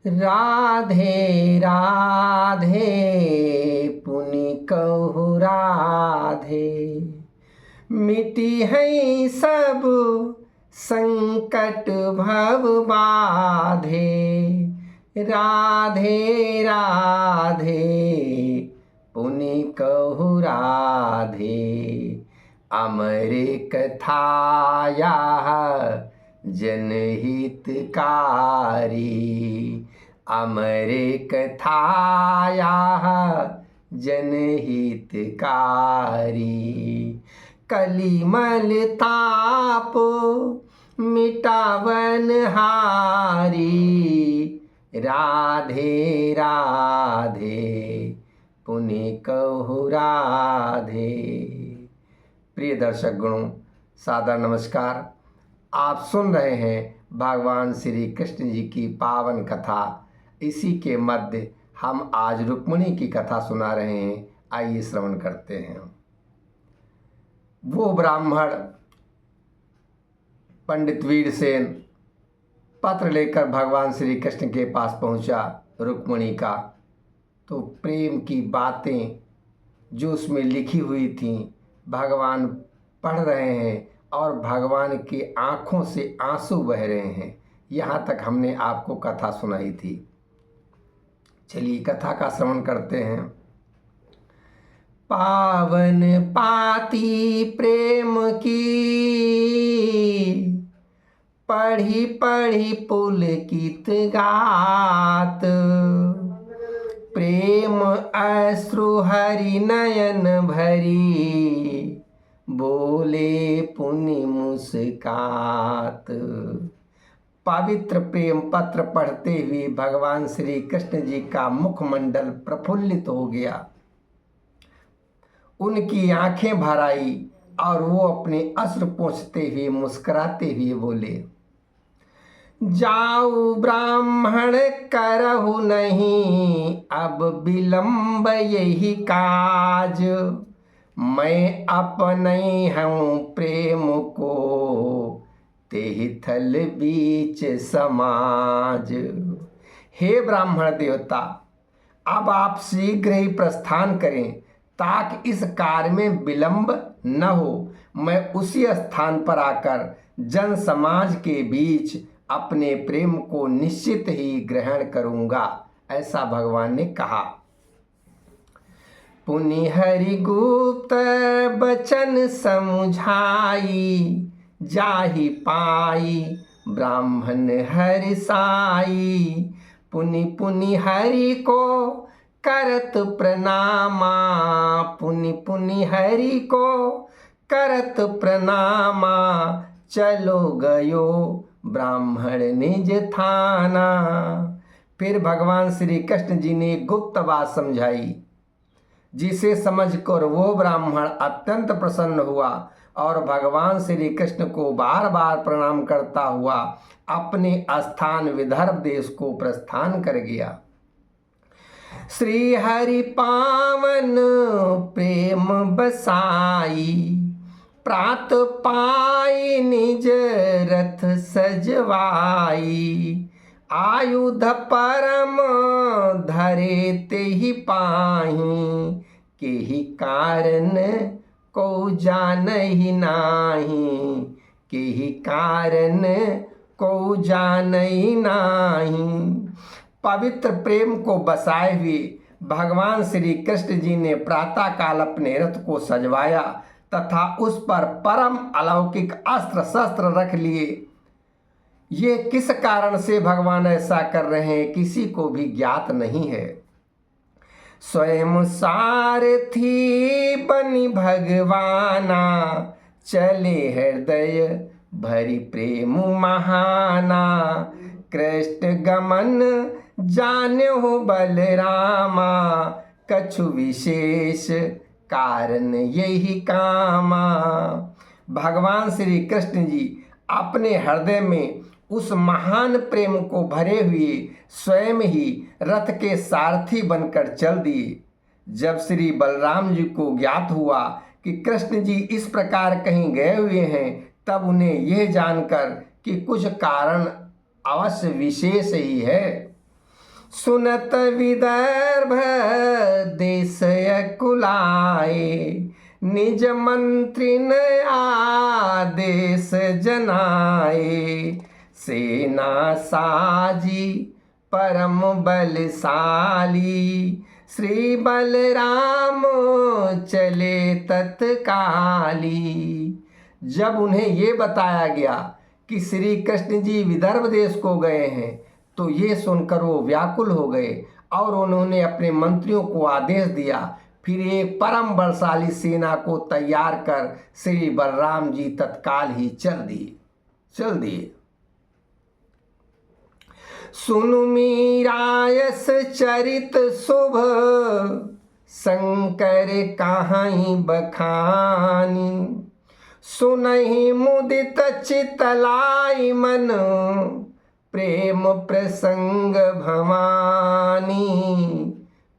राधे राधे पुनि कहु राधे, मिटी है सब संकट भव बाधे। राधे राधे पुनि कहु राधे, अमर कथाया जनहितकारी। अमर कथाया जनहितकारी, कलिमल ताप मिटावन हारी। राधे राधे पुनि कहु राधे। प्रिय दर्शक गणों, सादर नमस्कार। आप सुन रहे हैं भगवान श्री कृष्ण जी की पावन कथा। इसी के मध्य हम आज रुक्मिणी की कथा सुना रहे हैं। आइए श्रवण करते हैं। वो ब्राह्मण पंडित वीरसेन पत्र लेकर भगवान श्री कृष्ण के पास पहुंचा रुक्मिणी का। तो प्रेम की बातें जो उसमें लिखी हुई थीं भगवान पढ़ रहे हैं और भगवान की आँखों से आंसू बह रहे हैं। यहाँ तक हमने आपको कथा सुनाई थी। चलिए कथा का श्रवण करते हैं। पावन पाती प्रेम की, पढ़ी पढ़ी पुलकित गात। प्रेम अश्रु हरि नयन भरी, बोले पुनि मुस्कात। पवित्र प्रेम पत्र पढ़ते हुए भगवान श्री कृष्ण जी का मुखमंडल प्रफुल्लित हो गया। उनकी आंखें भर आई और वो अपने अश्रु पोंछते हुए मुस्कुराते हुए बोले, जाऊ ब्राह्मण करहु नहीं अब विलंब यही काज। मैं अपने हूँ प्रेम को तेहि थल बीच समाज। हे ब्राह्मण देवता, अब आप शीघ्र ही प्रस्थान करें ताकि इस कार्य में विलंब न हो। मैं उसी स्थान पर आकर जन समाज के बीच अपने प्रेम को निश्चित ही ग्रहण करूँगा, ऐसा भगवान ने कहा। पुनि हरि गुप्त बचन समुझाई, जाहि पाई ब्राह्मण हर्षाई। पुनि पुनि हरि को करत प्रणामा, पुनि पुनि हरि को करत प्रणामा। चलो गयो ब्राह्मण निज थाना। फिर भगवान श्री कृष्ण जी ने गुप्त बात समझाई, जिसे समझकर वो ब्राह्मण अत्यंत प्रसन्न हुआ और भगवान श्री कृष्ण को बार बार प्रणाम करता हुआ अपने स्थान विदर्भ देश को प्रस्थान कर गया। श्री हरि पावन प्रेम बसाई, प्रात पाई निज रथ सजवाई। आयुध परम धरे तेहि पाही, केहि कारण को जानहि नाही। केहि कारण को जानहि नाही। पवित्र प्रेम को बसाए हुए भगवान श्री कृष्ण जी ने प्रातः काल अपने रथ को सजवाया तथा उस पर परम अलौकिक अस्त्र शस्त्र रख लिए। ये किस कारण से भगवान ऐसा कर रहे हैं किसी को भी ज्ञात नहीं है। स्वयं सारथी बनि भगवाना, चले हृदय भरी प्रेम महाना। कृष्ण गमन जान्यो बलरामा, कछु विशेष कारण यही कामा। भगवान श्री कृष्ण जी अपने हृदय में उस महान प्रेम को भरे हुए स्वयं ही रथ के सारथी बनकर चल दिए। जब श्री बलराम जी को ज्ञात हुआ कि कृष्ण जी इस प्रकार कहीं गए हुए हैं, तब उन्हें यह जानकर कि कुछ कारण अवश्य विशेष ही है। सुनत विदर्भ देश कुलाए, निज मंत्री न आदेश जनाए। सेना साजी परम बलशाली, श्री बलराम चले तत्काली। जब उन्हें ये बताया गया कि श्री कृष्ण जी विदर्भ देश को गए हैं तो ये सुनकर वो व्याकुल हो गए और उन्होंने अपने मंत्रियों को आदेश दिया। फिर एक परम बलशाली सेना को तैयार कर श्री बलराम जी तत्काल ही चल दिए। सुनु मीरायस चरित शुभ, शंकर कहाई बखानी। सुनहि मुदित चितलाई मन, प्रेम प्रसंग भवानी।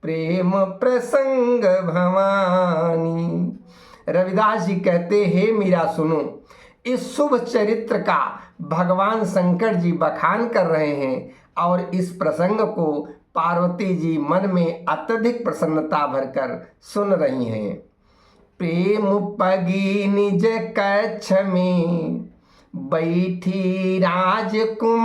प्रेम प्रसंग भवानी। रविदास जी कहते हैं मीरा सुनो, इस शुभ चरित्र का भगवान शंकर जी बखान कर रहे हैं और इस प्रसंग को पार्वती जी मन में अत्यधिक प्रसन्नता भरकर सुन रही हैं। प्रेम पगी निज कच्छ में बैठी राजकुमारी,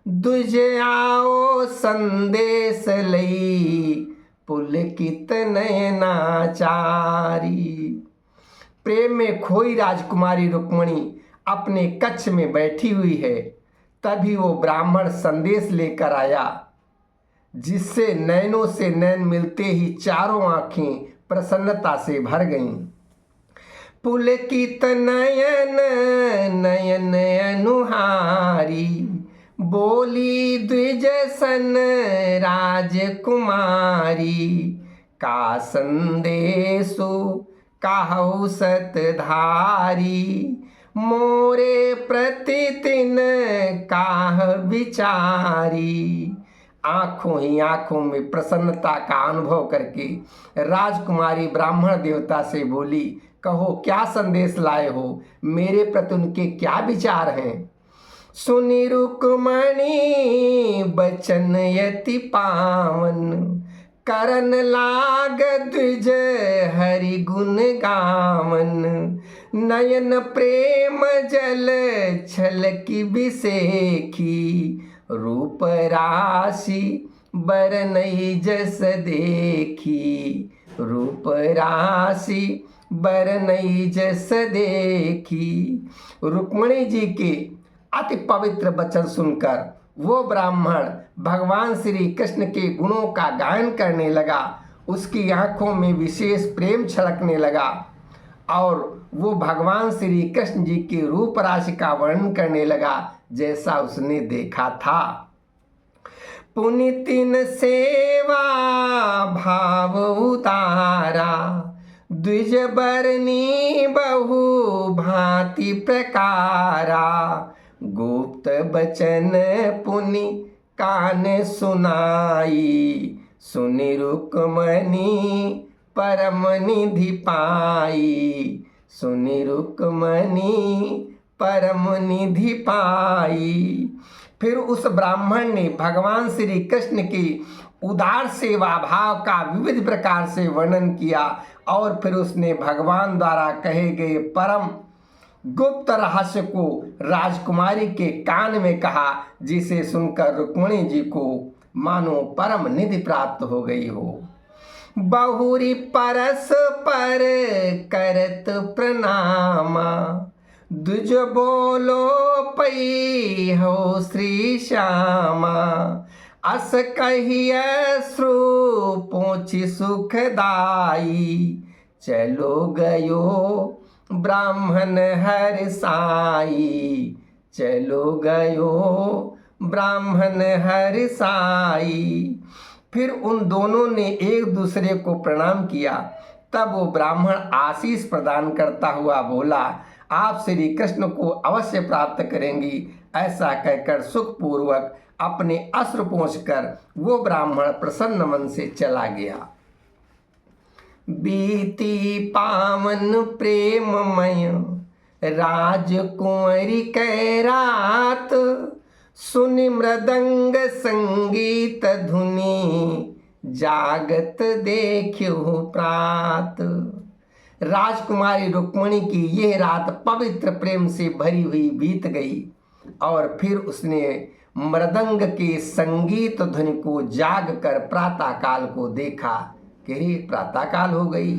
दुज आओ संदेश लई पुलकित नयनाचारी। प्रेम में खोई राजकुमारी रुक्मणी अपने कक्ष में बैठी हुई है। तभी वो ब्राह्मण संदेश लेकर आया, जिससे नयनों से नयन मिलते ही चारों आंखें प्रसन्नता से भर गईं। पुलकित नयन नयन अनुहारी, बोली द्विज सन राजकुमारी। का संदेशो काहु सतधारी, मोरे प्रतिदिन काह विचारी। आंखों ही आंखों में प्रसन्नता का अनुभव करके राजकुमारी ब्राह्मण देवता से बोली, कहो क्या संदेश लाए हो, मेरे प्रति उनके क्या विचार हैं। सुनि रुक्मणी बचन यति पावन, करन लाग द्विज हरि गुण गावन। नयन प्रेम जल छलकी बिसेखी, रूप राशि बरनई जस देखी। रूप राशि बरनई जस देखी। रुक्मणी जी के अति पवित्र वचन सुनकर वो ब्राह्मण भगवान श्री कृष्ण के गुणों का गायन करने लगा। उसकी आंखों में विशेष प्रेम छलकने लगा और वो भगवान श्री कृष्ण जी के रूप राशि का वर्णन करने लगा जैसा उसने देखा था। पुनितिन सेवा भाव उतारा, द्विज बरनी बहु भांति प्रकारा। गुप्त बचन पुनि कान सुनाई, सुनि रुक्मणी परम निधि पाई। सुनि रुक्मणी परम निधि पाई। फिर उस ब्राह्मण ने भगवान श्री कृष्ण की उदार सेवा भाव का विविध प्रकार से वर्णन किया और फिर उसने भगवान द्वारा कहे गए परम गुप्त रहस्य को राजकुमारी के कान में कहा, जिसे सुनकर रुक्मिणी जी को मानो परम निधि प्राप्त हो गई हो। बहुरी परस पर करत प्रणामा, द्विज बोलो पई हो श्री श्यामा। अस कहिय श्रु पोछि सुखदाई, चलो गयो ब्राह्मण हर साई। चलो गयो ब्राह्मण हर साई। फिर उन दोनों ने एक दूसरे को प्रणाम किया। तब वो ब्राह्मण आशीष प्रदान करता हुआ बोला, आप श्री कृष्ण को अवश्य प्राप्त करेंगी। ऐसा कहकर सुखपूर्वक अपने अश्रु पोंछकर वो ब्राह्मण प्रसन्न मन से चला गया। बीती पावन प्रेममय राजकुंवरी कै रात, सुनि मृदंग संगीत धुनि, जागत देखियो प्रात। राजकुमारी रुक्मिणी की यह रात पवित्र प्रेम से भरी हुई बीत गई और फिर उसने मृदंग के संगीत ध्वनि को जाग कर प्रातः काल को देखा कि रे प्रातः काल हो गई।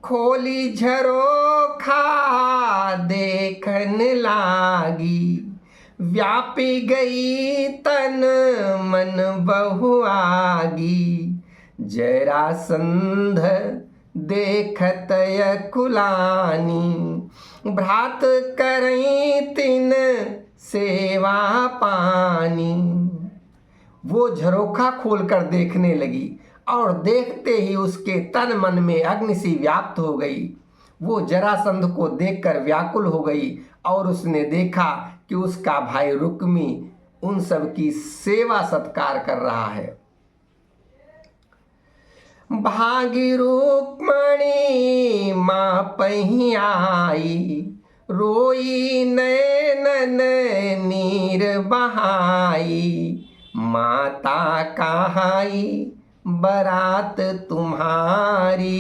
खोली झरोखा देखन लागी, व्यापी गई तन मन बहुआगी। जरासंध देखत यकुलानी, भ्रात करई तिन सेवा पानी। वो झरोखा खोलकर देखने लगी और देखते ही उसके तन मन में अग्नि सी व्याप्त हो गई। वो जरासंध को देखकर व्याकुल हो गई और उसने देखा कि उसका भाई रुक्मी उन सब की सेवा सत्कार कर रहा है। भागी रुक्मणी माँ पही आई, रोई नैनन नीर बहाई। माता कहाई बरात तुम्हारी,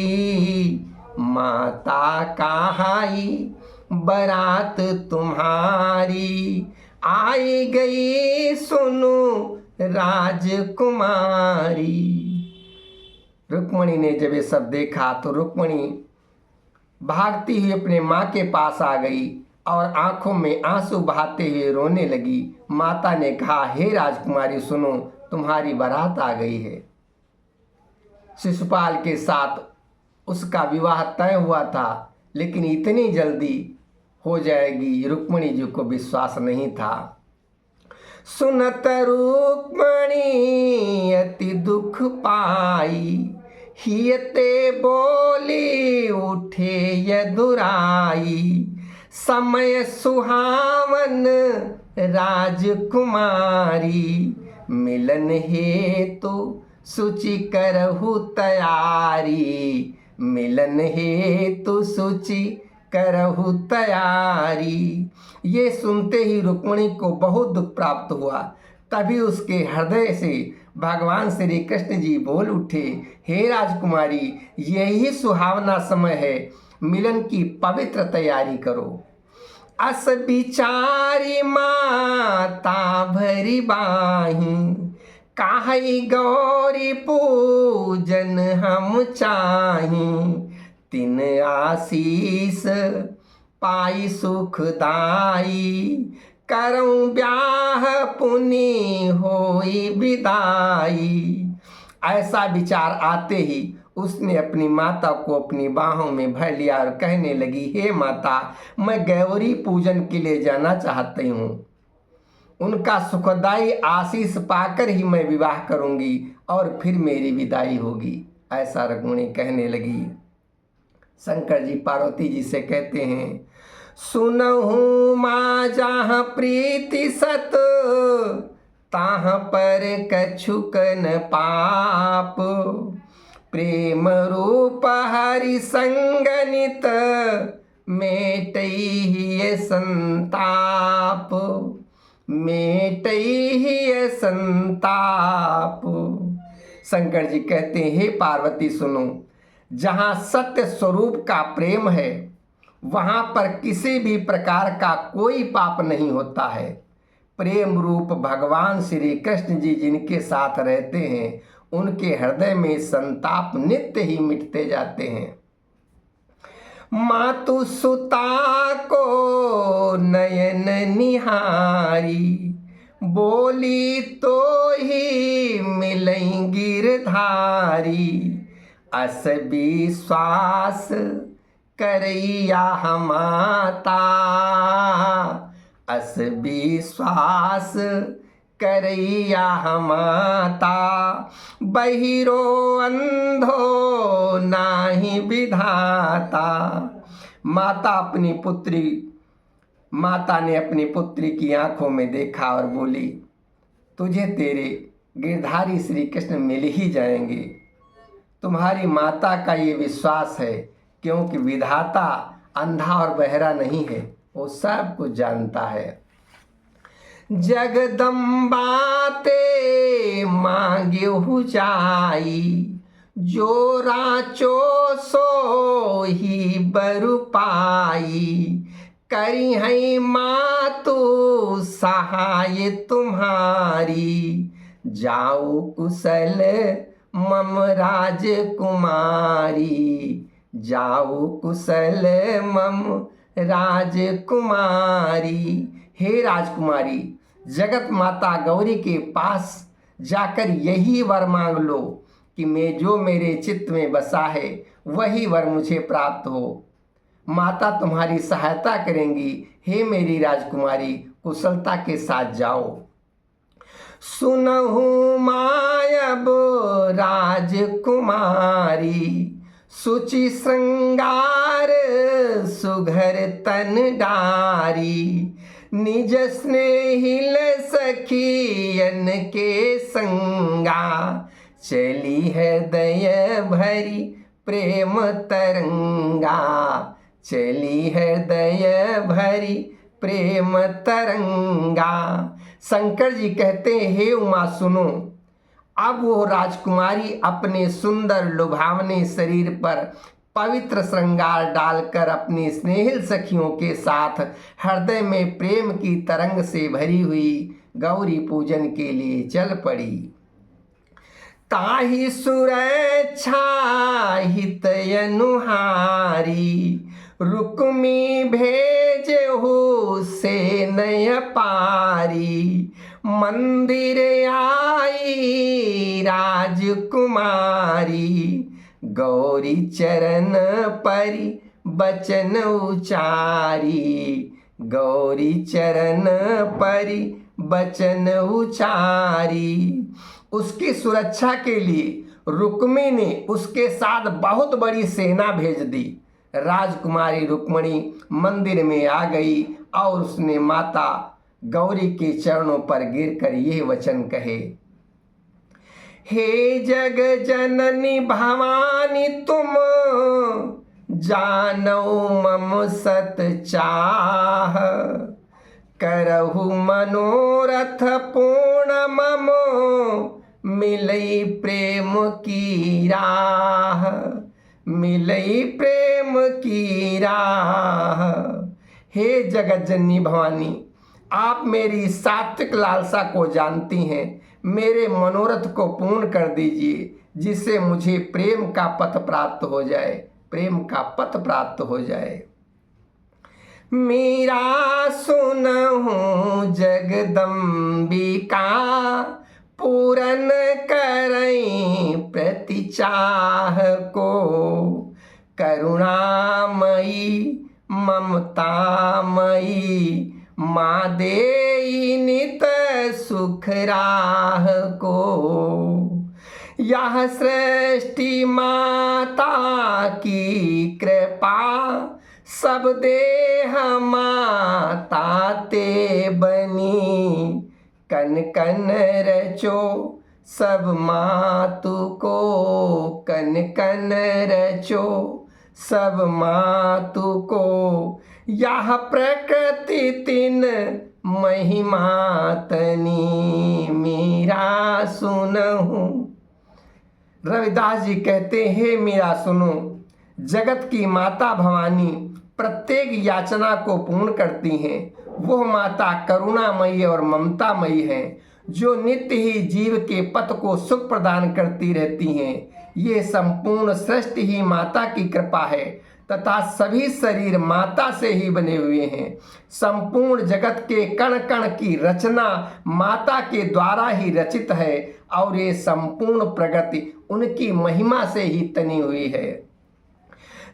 माता कहाई बरात तुम्हारी। आई गई सुनो राजकुमारी। रुक्मिणी ने जब ये सब देखा तो रुक्मिणी भागती हुई अपने माँ के पास आ गई और आंखों में आंसू बहाते हुए रोने लगी। माता ने कहा, हे राजकुमारी सुनो, तुम्हारी बारात आ गई है। शिशुपाल के साथ उसका विवाह तय हुआ था, लेकिन इतनी जल्दी हो जाएगी रुक्मिणी जी को विश्वास नहीं था। सुनत रुक्मिणी अति दुख पाई, हियते बोली उठे यदुराई। समय सुहावन राजकुमारी, मिलन हेतु सुचि करहु तैयारी। मिलन हेतु सुचि करहु तैयारी। ये सुनते ही रुक्मिणी को बहुत दुख प्राप्त हुआ। तभी उसके हृदय से भगवान श्री कृष्ण जी बोल उठे, हे राजकुमारी, यही सुहावना समय है, मिलन की पवित्र तैयारी करो। अस बिचारी माता भरी बाही, काहई गौरी पूजन हम चाही। तिन आशीष पाई सुखदाई, करऊं ब्याह पुनि होई विदाई। ऐसा विचार आते ही उसने अपनी माता को अपनी बाहों में भर लिया और कहने लगी, हे माता, मैं गौरी पूजन के लिए जाना चाहती हूँ। उनका सुखदाई आशीष पाकर ही मैं विवाह करूंगी और फिर मेरी विदाई होगी। ऐसा रुक्मिणी कहने लगी। शंकर जी पार्वती जी से कहते हैं, सुनहु माँ जहाँ प्रीति सत, ताहाँ पर कछुक न पाप। प्रेम रूप हरि संगनित, मेटई संताप। मेटई संताप। शंकर जी कहते हैं, हे पार्वती सुनो, जहाँ सत्य स्वरूप का प्रेम है वहाँ पर किसी भी प्रकार का कोई पाप नहीं होता है। प्रेम रूप भगवान श्री कृष्ण जी जिनके साथ रहते हैं उनके हृदय में संताप नित्य ही मिटते जाते हैं। मातु सुता को नयन निहारी, बोली तो ही मिलई गिरधारी। अस विश्वास करैया माता, अस विश्वास करैया माता। बहिरो अंधो नाही विधाता। माता ने अपनी पुत्री की आंखों में देखा और बोली, तुझे तेरे गिरधारी श्री कृष्ण मिल ही जाएंगे। तुम्हारी माता का ये विश्वास है, क्योंकि विधाता अंधा और बहरा नहीं है, वो सब कुछ जानता है। जगदम्बा ते मांग्यहु जाई, जो राचो सो ही बरु पाई। करी है मातु सहाय तुम्हारी, जाओ कुशल मम राजकुमारी, जाओ कुशल मम राजकुमारी। हे राजकुमारी, जगत माता गौरी के पास जाकर यही वर मांग लो कि मैं जो मेरे चित्त में बसा है वही वर मुझे प्राप्त हो। माता तुम्हारी सहायता करेंगी। हे मेरी राजकुमारी, कुशलता के साथ जाओ। सुनहु मायब राजकुमारी, सुचि श्रृंगार सुघर तन डारी। निज स्नेहिल सखियन के संगा, चली हृदय भरी प्रेम तरंगा, चली हृदय भरी प्रेम तरंगा। शंकर जी कहते हैं, हे उमा सुनो। अब वो राजकुमारी अपने सुंदर लुभावने शरीर पर पवित्र श्रृंगार डालकर अपनी स्नेहिल सखियों के साथ हृदय में प्रेम की तरंग से भरी हुई गौरी पूजन के लिए चल पड़ी। ताहि सुरक्षा हित अनुहारी, रुक्मी भेजहु से नय पारी। मंदिर आई राजकुमारी, गौरी चरण परि बचन उचारी, गौरी चरण परि बचन उचारी। उसकी सुरक्षा के लिए रुक्मी ने उसके साथ बहुत बड़ी सेना भेज दी। राजकुमारी रुक्मणी मंदिर में आ गई और उसने माता गौरी के चरणों पर गिरकर यह वचन कहे, हे जग जननी भवानी तुम जानो मम सत चाह। करहु मनोरथ पूर्ण मम मिलई प्रेम की राह, मिलई प्रेम की राह। हे जगत जननी भवानी, आप मेरी सात्विक लालसा को जानती हैं। मेरे मनोरथ को पूर्ण कर दीजिए, जिससे मुझे प्रेम का पथ प्राप्त हो जाए, प्रेम का पथ प्राप्त हो जाए। मीरा सुनहु जगदम्बिका, पूरन करई प्रति चाह को। करुणामयी ममतामयी, माँ देई नित सुख राह को। यह सृष्टि माता की कृपा, सब देह माता ते बनी। कन कन रचो सब मातु को, कन कन रचो सब मातु को। यह प्रकृति तिन महिमा तनी, मीरा सुनहु। रविदास जी कहते हैं, मीरा सुनो। जगत की माता भवानी प्रत्येक याचना को पूर्ण करती हैं। वह माता करुणामयी और ममतामयी है, जो नित्य ही जीव के पथ को सुख प्रदान करती रहती हैं। ये संपूर्ण सृष्टि ही माता की कृपा है तथा सभी शरीर माता से ही बने हुए हैं। संपूर्ण जगत के कण कण की रचना माता के द्वारा ही रचित है और ये संपूर्ण प्रगति उनकी महिमा से ही तनी हुई है।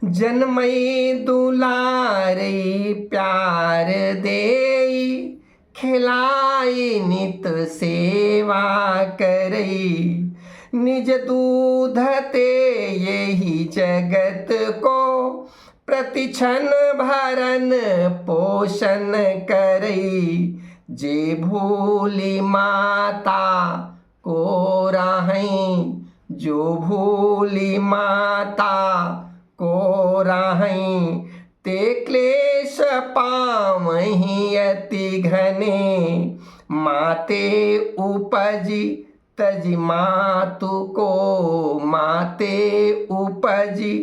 जन्मई दुलारे प्यार देई, खिलाई नित सेवा करई। निज दूध ते यही जगत को, प्रतिक्षण भरन पोषण करई। जे भूली माता को राहई, जो भूली माता को राहई। ते क्लेश पावहीं अति घने, माते उपजी तजी मातु को, माते उपजी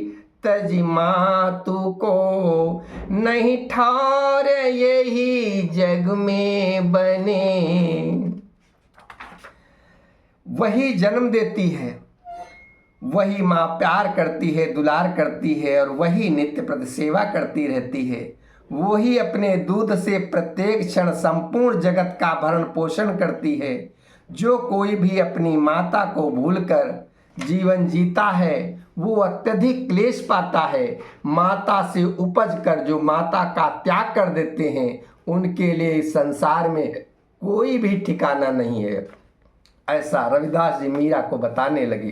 तजी मातु को, नहीं ठौर यही जग में बने। वही जन्म देती है, वही माँ प्यार करती है, दुलार करती है, और वही नित्य प्रति सेवा करती रहती है। वही अपने दूध से प्रत्येक क्षण संपूर्ण जगत का भरण पोषण करती है। जो कोई भी अपनी माता को भूलकर जीवन जीता है वो अत्यधिक क्लेश पाता है। माता से उपज कर जो माता का त्याग कर देते हैं उनके लिए इस संसार में कोई भी ठिकाना नहीं है। ऐसा रविदास जी मीरा को बताने लगे।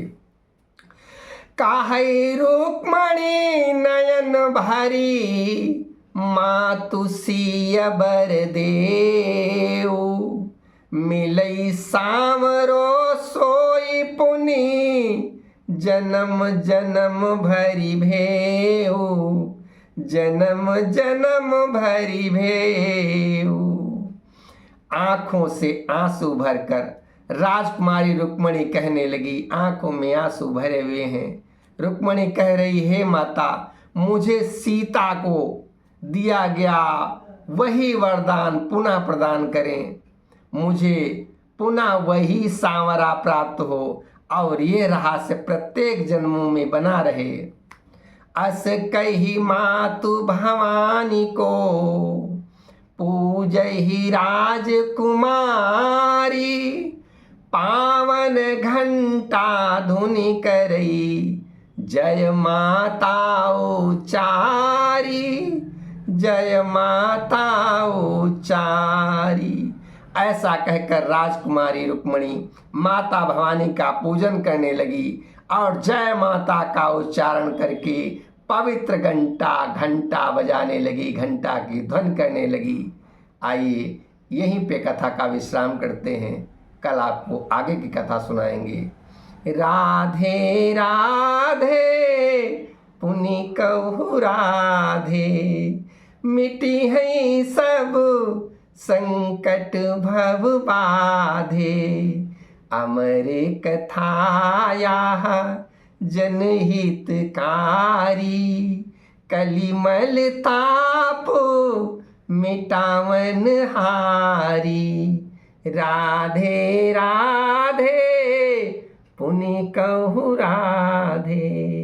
काहे रुक्मणी नयन भरी, मातु सिय बर देऊ, मिलई सांवरो सोई पुनि, जन्म जन्म भरी भेऊ, जन्म जन्म भरी भेऊ। आंखों से आंसू भरकर राजकुमारी रुक्मणी कहने लगी, आंखों में आंसू भरे हुए हैं। रुक्मणी कह रही, हे माता, मुझे सीता को दिया गया वही वरदान पुनः प्रदान करें, मुझे पुनः वही सांवरा प्राप्त हो और ये रहस्य प्रत्येक जन्मों में बना रहे। अस कही मातु भवानी को, पूजहि राजकुमारी, पावन घंटा धुनि करई, जय माता उचारी, जय माता उचारी। ऐसा कहकर राजकुमारी रुक्मणी माता भवानी का पूजन करने लगी और जय माता का उच्चारण करके पवित्र घंटा बजाने लगी, घंटा की ध्वनि करने लगी। आइए यहीं पे कथा का विश्राम करते हैं, कल आपको आगे की कथा सुनाएंगे। राधे राधे पुनि कहु राधे, मिटी है सब संकट भव बाधे, अमर कथाया जनहितकारी, कलिमल ताप मिटावन हारी। राधे राधे पुनि कहु राधे।